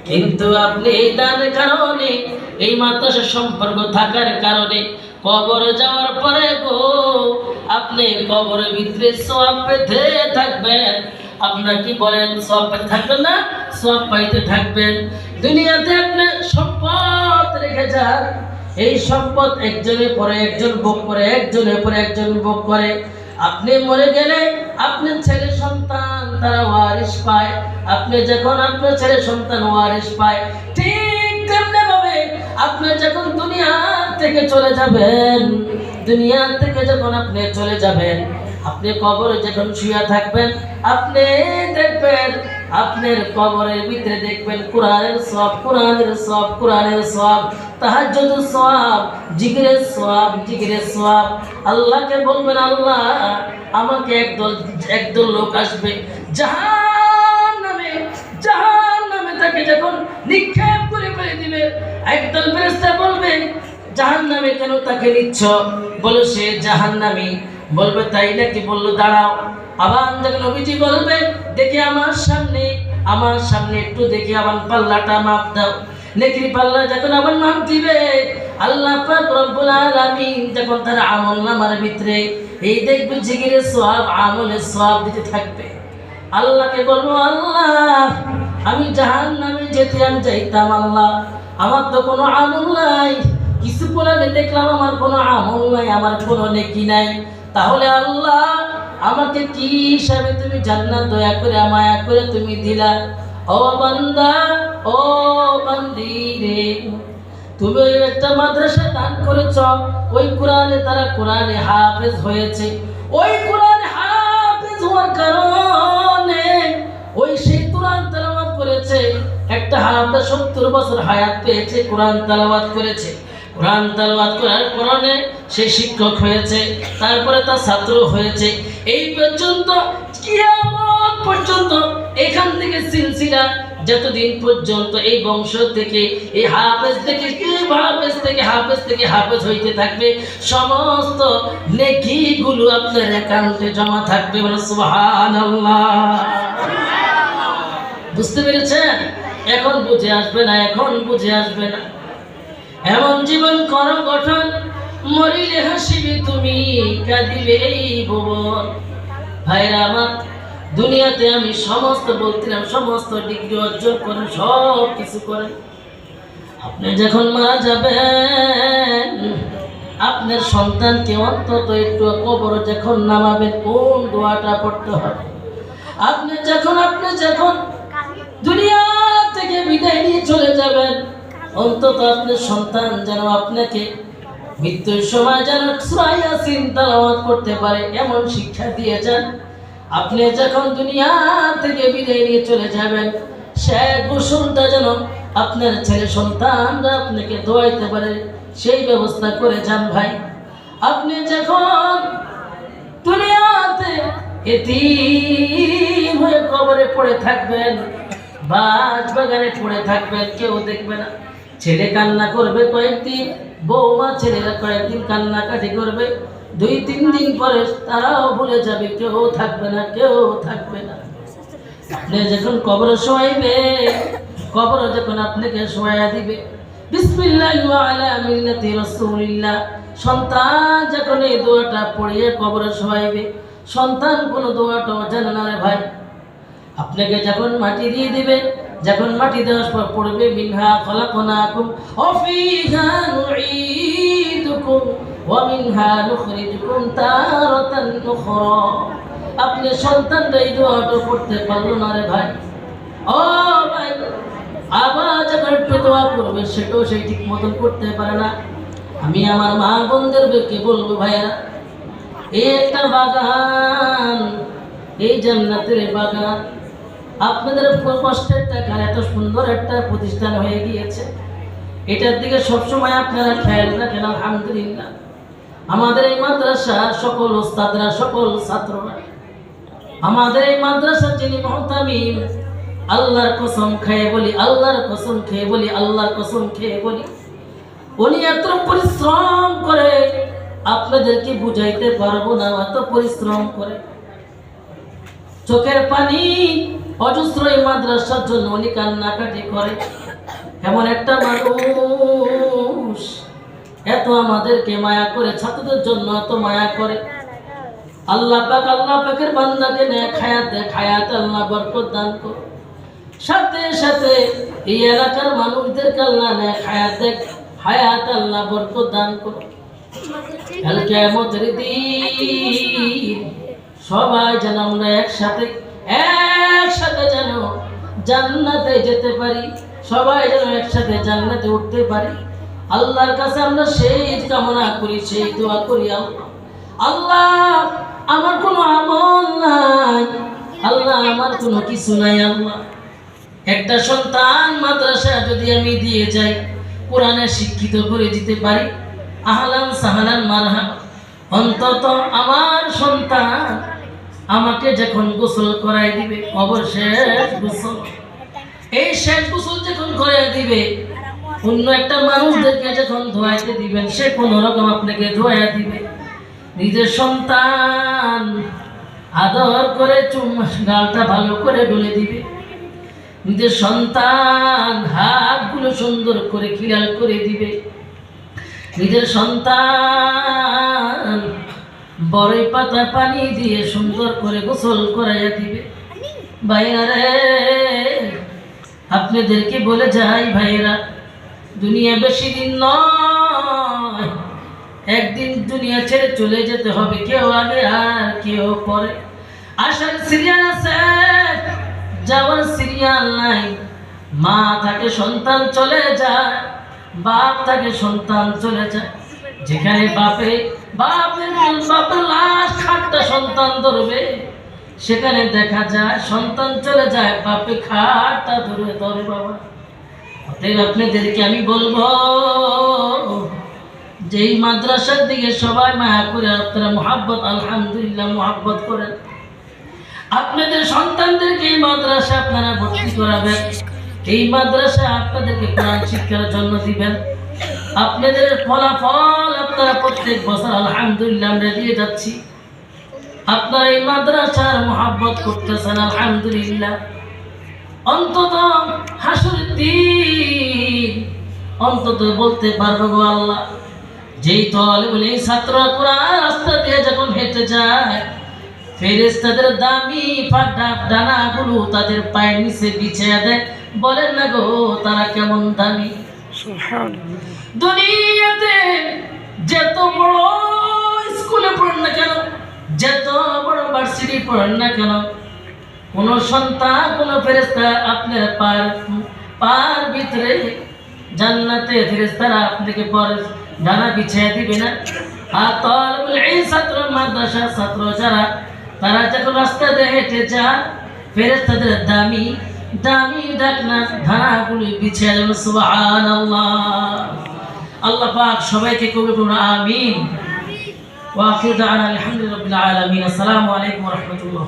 কিন্তু আপনি এই দানের কারণে, এই মাদ্রাসার সম্পর্ক থাকার কারণে কবরে যাওয়ার পরে গো আপনি কবরের ভিতরে সওয়াব পেতে থাকবেন। আপনারা কি বলেন, সওয়াব পেতে থাকবেন না? সওয়াব পাইতে থাকবেন। দুনিয়াতে আপনি সম্পদ রেখে যান, এই সম্পদ একজনের পরে একজন ভোগ করে, একজনের পরে একজন ভোগ করে। আপনি মরে গেলে আপনার ছেলে সন্তান তারা ওয়ারিশ পায়। আপনি যখন আপনার ছেলে সন্তান ওয়ারিশ পায়, ঠিক তেমনি ভাবে আপনি যখন দুনিয়া থেকে চলে যাবেন, দুনিয়া থেকে যখন আপনি চলে যাবেন, আপনি কবরে যখন শুয়ে থাকবেন, আপনি দেখবেন আপনার কবরের ভিতরে দেখবেন কোরআনের সওয়াব, কোরআনের সওয়াব, কোরআনের সওয়াব, তাহাজ্জুদের সওয়াব, জিকিরের সওয়াব, জিকিরের সওয়াব। আল্লাহকে বলবেন, আল্লাহ আমাকে একদল লোক আসবে জাহান্নামে, জাহান্নামে তাকে যখন নিক্ষেপ করে ফেলে দিবে, একদল ফেরেশতা বলবে জাহান্নামে কেন তাকে নিচ্ছ? বলো সে জাহান্নামী। বলবে তাই নাকি? বললো দাঁড়াও। আবার যখন নবীজি বলবে দেখি আমার সামনে একটু দেখি আমার পাল্লাটা মাপ দাও, নেকির পাল্লা যখন আমার মাপ দিবে, আল্লাহ পাক রব্বুল আলামিন যখন তার আমলনামার ভিতরে এই দেখবে জিকিরের সওয়াব, আমলের সওয়াব দিতে থাকবে। আল্লাহকে বলবো, আল্লাহ আমি জাহান্নামে যেতে চাইতাম, আল্লাহ আমার তো কোনো আমল নাই, কিছু পড়ালে দেখলাম আমার কোনো আমল নাই, আমার কোনো নেকি নাই, তাহলে আল্লাহ আমাকে কি হিসাবে তুমি জান্নাত দয়া করে মায়া করে তুমি দিলা? ও বান্দা, ও বান্দি রে, তুমি ওই একটা মাদ্রাসা দান করেছ, ওই কোরআনে তারা কোরআনে হাফেজ হয়েছে, ওই কোরআনে হাফেজ হওয়ার কারণে ওই সেই কোরআন তেলাওয়াত করেছে, একটা হাফেজ 70 বছর হায়াত পেয়েছে, কোরআন তেলাওয়াত করেছে, কোরআন তেলাওয়াত করার কারণে সে শিক্ষক হয়েছে, তারপরে তার ছাত্র হয়েছে, এই পর্যন্ত কিয়ামত পর্যন্ত এখান থেকে সিলসিলা যতদিন পর্যন্ত এই বংশ থেকে এই হাফেজ থেকে হাফেজ হইতে থাকবে, সমস্ত নেকিগুলো আপনার অ্যাকাউন্টে জমা থাকবে। বলে সুবহানাল্লাহ। বুঝতে পেরেছেন? এখন বুঝে আসবে না, এখন বুঝে আসবে না। এমন জীবন করো গঠন, মরিলে হাসিবে তুমি, কাঁদিবে এই ভুবন। ভাইরা আমার, দুনিয়াতে আমি সমস্ত বলছিলাম, সমস্ত ডিগ্রি অর্জন করেন, সব কিছু করেন, আপনি যখন মারা যাবেন আপনার সন্তানকে অন্তত একটু কবর যখন নামাবেন কোন দোয়াটা পড়তে হবে? আপনি যখন দুনিয়া থেকে বিদায় নিয়ে চলে যাবেন, অন্তত আপনার সন্তান যেন আপনাকে মৃত্যুর সময় যেন সূরা ইয়াসিন তেলাওয়াত করতে পারে এমন শিক্ষা দিয়ে যান। আপনি যখন দুনিয়া থেকে বিদায় নিয়ে চলে যাবেন, সে গোসলটা যেন আপনার ছেলে সন্তানরা আপনাকে দোয়াইতে পারে, সেই ব্যবস্থা করে যান। ভাই, আপনি যখন দুনিয়াতে এতিম হয়ে কবরে পড়ে থাকবেন, বাজ বাগানে পড়ে থাকবেন, কেউ দেখবে না, ছেলে কান্না করবে কয়েকদিন, বৌমা ছেলেরা কয়েকদিন কান্নাকাটি করবে, 2-3 দিন পরে তারাও ভুলে যাবে, কেউ থাকবে না, কেউ থাকবে না। আপনি যখন কবরে শোয়াইবে, কবরে যখন আপনাকে শোয়া দিবে, বিসমিল্লাহি ওয়া আলা মিল্লাতি রাসূলিল্লাহ, সন্তান যখন এই দোয়াটা পড়িয়ে কবরে শোয়াইবে, সন্তান কোন দোয়াটা জানে না রে ভাই। আপনাকে যখন মাটি দিয়ে দিবে, যখন মাটি দেওয়ার পর পড়বে মিনহা খলাকনাকুম ওয়া ফিহা নুঈদুকুম ওয়া মিনহা নুখরিজুকুম তারাতান উখরা, আপনি সন্তানরা এই দোয়াটা পড়তে পারলো না রে ভাই। ও ভাই, আবার যখন একটু দোয়া করবে সেটাও সেই ঠিক মতন করতে পারে না। আমি আমার মা বোনদেরকে বলবো, ভাইয়া এই একটা বাগান, এই জান্নাতের বাগান, আপনাদের কষ্টের টাকা এত সুন্দর একটা প্রতিষ্ঠান হয়ে গিয়েছে, এটার দিকে সবসময় আপনারা খেয়াল রাখেন। আলহামদুলিল্লাহ, আমাদের এই মাদ্রাসা সকল ওস্তাদরা, সকল ছাত্ররা, আমাদের এই মাদ্রাসা যিনি মুহতামিম, আল্লাহর কসম খেয়ে বলি, আল্লাহর কসম খেয়ে বলি, আল্লাহর কসম খেয়ে বলি, উনি এত পরিশ্রম করে আপনাদেরকে বুঝাইতে পারবো না, এত পরিশ্রম করে, চোখের পানি অজস্র এই মাদ্রাসার জন্য উনি কান্নাকাটি করে। এমন একটা মানুষ এত আমাদেরকে মায়া করে, ছাত্রদের জন্য এত মায়া করে। আল্লাহ পাকের বান্দাকে নেক হায়াত দেয়, হায়াত আল্লাহ বরকত দান করে। সাথে সাথে এই এলাকার মানুষদেরকে আল্লাহ নেক হায়াত দেয়, হায়াত আল্লাহ বরকত দান করে। কাল কিয়ামতের দিন সবাই যেন আমরা একসাথে যেন জান্নাতে যেতে পারি, সবাই যেন একসাথে জান্নাতে উঠতে পারি। আল্লাহর কাছে আমরা সেই কামনা করি, সেই দোয়া করি। আল্লাহ আমার কোনো আমল নাই, আল্লাহ আমার কোনো কিছু নাই। আল্লাহ একটা সন্তান মাদ্রাসা যদি আমি দিয়ে যাই, কোরআনে শিক্ষিত করে দিতে পারি, আহলান সাহলান মারহাবা। অন্তত আমার সন্তান আমাকে যখন গোসল করাই দিবে, অবশেষ গোসল, এই শেষ গোসল যখন করাই দিবে, অন্য একটা মানুষদেরকে যখন ধোয়াইতে দিবেন, সে কোন রকম আপনাকে ধোয়া দিবে। নিজের সন্তান আদর করে গালটা ভালো করে ডলে দিবে, নিজের সন্তান হাতগুলো সুন্দর করে খিলাল করে দিবে, নিজের সন্তান বড়ই পাতা পানি দিয়ে সুন্দর করে গোসল করাইয়া দিবে। ভাইরা রে, আপনাদেরকে বলে যাই ভাইরা, দুনিয়া বেশি দিন নয়, একদিন দুনিয়া ছেড়ে চলে যেতে হবে, কেউ আগে আর কেউ পরে। আসার সিরিয়াল আছে, যাওয়ার সিরিয়াল নাই। মা থাকে সন্তান চলে যায়, বাপ থাকে সন্তান চলে যায়। যেখানে বাপের লাশ খাটটা সন্তান ধরবে, সেখানে দেখা যায় সন্তান চলে যায়, বাপে খাটটা ধরে বাবা। অতএব আপনাদেরকে আমি বলবো, যেই মাদ্রাসার দিকে সবাই মায়া করে আপনারা মুহাব্বত, আলহামদুলিল্লাহ মুহাব্বত করেন। আপনাদের সন্তানদেরকে এই মাদ্রাসা আপনারা ভর্তি করাবেন, এই মাদ্রাসা আপনাদেরকে কোরআন শিক্ষার জন্য দিবেন। আপনাদের ফলাফল আপনারা প্রত্যেক বছর আলহামদুলিল্লাহ আমরা দিয়ে যাচ্ছি। আপনারা এই মাদ্রাসার মুহাব্বত করতেছেন, আলহামদুলিল্লাহ। অন্তত হাসরের দিন অন্তত বলতে পারবো, গো আল্লাহ, যেই তালেবুল এই ছাত্র কোরআন রাস্তা দিয়ে যখন হেঁটে যায়, ফেরেশতাদের দামি ডানাগুলো তাদের পায়ের নিচে বিছিয়ে দেয়। বলেন না গো, তারা কেমন দামি! দুনিয়াতে যত বড় স্কুলে পড়েন না কেন, যত বড় ভার্সিটি পড়েন না কেন, কোন সন্তান, কোন ফেরেশতা আপনার পার ভিতরে জান্নাতে ফেরেশতারা আপনাকে পরে ডানা বিছিয়ে দিবে না। আর তালেবুল ইলম ছাত্র, মাদ্রাসার ছাত্র যারা, তারা যখন রাস্তা দিয়ে হেঁটে যায়, ফেরেশতাদের দামি ডানাগুলি বিছিয়ে দেবে। সুবহানাল্লাহ। আল্লাহ পাক সবাইকে কবুল করুন, আমিন। ওয়া আখিরু দাওয়ানা আলহামদুলিল্লাহি রাব্বিল আলামিন। আসসালামু আলাইকুম ওয়া রাহমাতুল্লাহ।